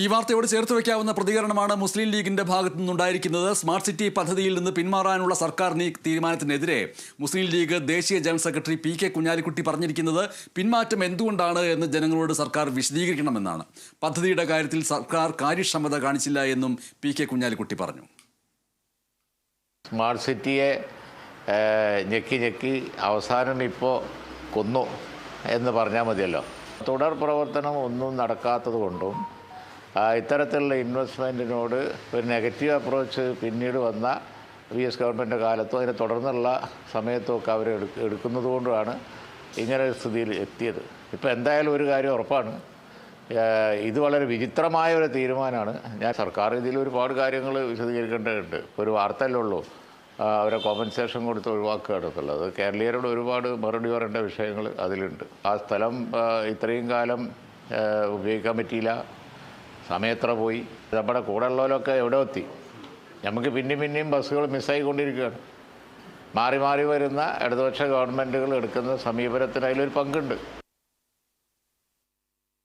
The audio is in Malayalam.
ഈ വാർത്തയോട് ചേർത്ത് വയ്ക്കാവുന്ന പ്രതികരണമാണ് മുസ്ലിം ലീഗിന്റെ ഭാഗത്തു നിന്നുണ്ടായിരിക്കുന്നത്. സ്മാർട്ട് സിറ്റി പദ്ധതിയിൽ നിന്ന് പിന്മാറാനുള്ള സർക്കാർ തീരുമാനത്തിനെതിരെ മുസ്ലിം ലീഗ് ദേശീയ ജനറൽ സെക്രട്ടറി പി.കെ. കുഞ്ഞാലിക്കുട്ടി പറഞ്ഞിരിക്കുന്നത് പിന്മാറ്റം എന്തുകൊണ്ടാണ് എന്ന് ജനങ്ങളോട് സർക്കാർ വിശദീകരിക്കണമെന്നാണ്. പദ്ധതിയുടെ കാര്യത്തിൽ സർക്കാർ കാര്യക്ഷമത കാണിച്ചില്ല എന്നും പി.കെ. കുഞ്ഞാലിക്കുട്ടി പറഞ്ഞു. സ്മാർട്ട് സിറ്റിയെ ഞെക്കി അവസാനം ഇപ്പോൾ കൊന്നു എന്ന് പറഞ്ഞാൽ മതിയല്ലോ. തുടർ പ്രവർത്തനം ഒന്നും നടക്കാത്തത് കൊണ്ടും ഇത്തരത്തിലുള്ള ഇൻവെസ്റ്റ്മെൻറ്റിനോട് ഒരു നെഗറ്റീവ് അപ്രോച്ച് പിന്നീട് വന്ന VS ഗവൺമെൻറ് കാലത്തും അതിനെ തുടർന്നുള്ള സമയത്തുമൊക്കെ അവർ എടുക്കുന്നത് കൊണ്ടുമാണ് ഇങ്ങനെ ഒരു സ്ഥിതിയിൽ എത്തിയത്. ഇപ്പോൾ എന്തായാലും ഒരു കാര്യം ഉറപ്പാണ്, ഇത് വളരെ വിചിത്രമായ ഒരു തീരുമാനമാണ്. ഞാൻ സർക്കാർ ഇതിൽ ഒരുപാട് കാര്യങ്ങൾ വിശദീകരിക്കേണ്ടതുണ്ട്. ഒരു വാർത്തയല്ലേ ഉള്ളൂ അവരെ കോമ്പൻസേഷൻ കൊടുത്ത് ഒഴിവാക്കുകയാണെന്നുള്ളത്. കേരളീയരോട് ഒരുപാട് മറുപടി പറയേണ്ട വിഷയങ്ങൾ അതിലുണ്ട്. ആ സ്ഥലം ഇത്രയും കാലം ഉപയോഗിക്കാൻ പറ്റിയില്ല, സമയത്ര പോയി, നമ്മുടെ കൂടെ ഉള്ളവരൊക്കെ എവിടെ എത്തി. നമുക്ക് പിന്നെയും ബസ്സുകൾ മിസ്സായിക്കൊണ്ടിരിക്കുകയാണ്. മാറി വരുന്ന ഇടതുപക്ഷ ഗവൺമെൻറ്റുകൾ എടുക്കുന്ന സമീപനത്തിന് അതിലൊരു പങ്കുണ്ട്.